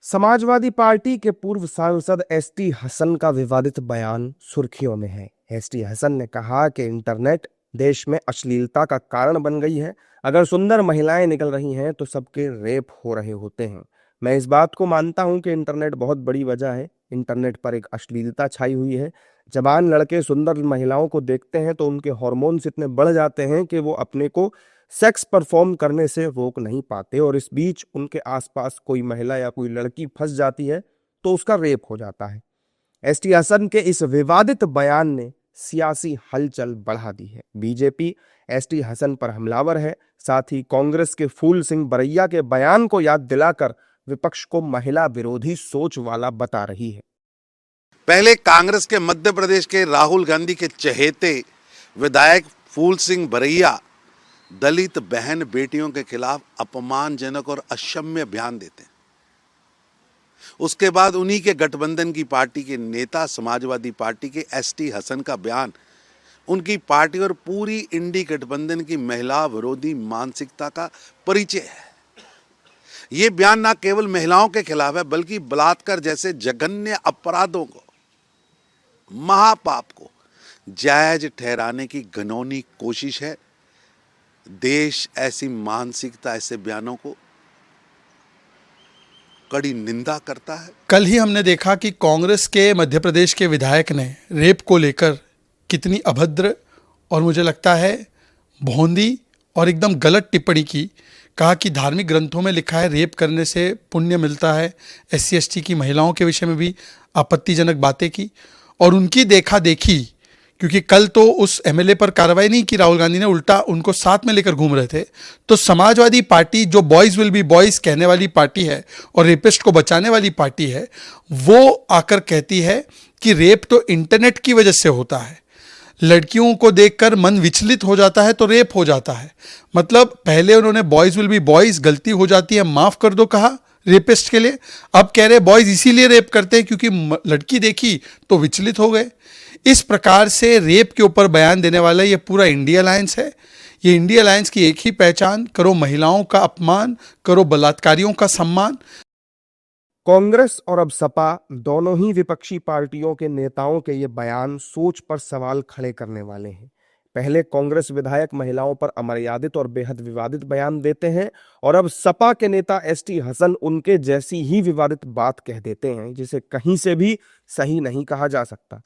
Samajwadi party के पूर्व सांसद एसटी हसन का विवादित बयान सुर्खियों में है। एसटी हसन ने कहा कि इंटरनेट देश में अश्लीलता का कारण बन गई है। अगर सुंदर महिलाएं निकल रही हैं तो सबके रेप हो रहे होते हैं। मैं इस बात को मानता हूं कि इंटरनेट बहुत बड़ी वजह है। इंटरनेट पर एक अश्लीलता छाई हुई है। जवान लड़के सुंदर महिलाओं को देखते हैं तो उनके हार्मोन्स इतने बढ़ जाते हैं कि वो अपने को सेक्स परफॉर्म करने से रोक नहीं पाते, और इस बीच उनके आसपास कोई महिला या कोई लड़की फंस जाती है तो उसका रेप हो जाता है। एसटी हसन के इस विवादित बयान ने सियासी हलचल बढ़ा दी है। बीजेपी एसटी हसन पर हमलावर है। साथ ही कांग्रेस के फूल सिंह बरैया के बयान को याद दिलाकर विपक्ष को महिला विरोधी सोच वाला बता रही है। पहले कांग्रेस के मध्य प्रदेश के राहुल गांधी के चहेते विधायक फूल सिंह बरैया दलित बहन बेटियों के खिलाफ अपमानजनक और अक्षम्य बयान देते हैं। उसके बाद उन्हीं के गठबंधन की पार्टी के नेता समाजवादी पार्टी के एसटी हसन का बयान उनकी पार्टी और पूरी इंडी गठबंधन की महिला विरोधी मानसिकता का परिचय है। ये बयान न केवल महिलाओं के खिलाफ है, बल्कि बलात्कार जैसे जघन्य अपराधों को, महापाप को जायज ठहराने की घिनौनी कोशिश है। देश ऐसी मानसिकता, ऐसे बयानों को कड़ी निंदा करता है। कल ही हमने देखा कि कांग्रेस के मध्य प्रदेश के विधायक ने रेप को लेकर कितनी अभद्र और मुझे लगता है भोंदी और एकदम गलत टिप्पणी की। कहा कि धार्मिक ग्रंथों में लिखा है रेप करने से पुण्य मिलता है। SC ST की महिलाओं के विषय में भी आपत्तिजनक बातें की और उनकी देखा देखी, क्योंकि कल तो उस MLA पर कार्रवाई नहीं की राहुल गांधी ने, उल्टा उनको साथ में लेकर घूम रहे थे। तो समाजवादी पार्टी जो बॉयज़ विल बी बॉयज़ कहने वाली पार्टी है और रेपिस्ट को बचाने वाली पार्टी है, वो आकर कहती है कि रेप तो इंटरनेट की वजह से होता है। लड़कियों को देखकर मन विचलित हो जाता है तो रेप हो जाता है। मतलब पहले उन्होंने बॉयज़ विल बी बॉयज़, गलती हो जाती है माफ़ कर दो कहा रेपिस्ट के लिए। अब कह रहे बॉयज़ इसीलिए रेप करते हैं क्योंकि लड़की देखी तो विचलित हो गए। इस प्रकार से रेप के ऊपर बयान देने वाला ये पूरा इंडिया अलायंस है। ये इंडिया अलायंस की एक ही पहचान, करो महिलाओं का अपमान, करो बलात्कारियों का सम्मान। कांग्रेस और अब सपा दोनों ही विपक्षी पार्टियों के नेताओं के ये बयान सोच पर सवाल खड़े करने वाले हैं। पहले कांग्रेस विधायक महिलाओं पर अमर्यादित और बेहद विवादित बयान देते हैं, और अब सपा के नेता एसटी हसन उनके जैसी ही विवादित बात कह देते हैं, जिसे कहीं से भी सही नहीं कहा जा सकता।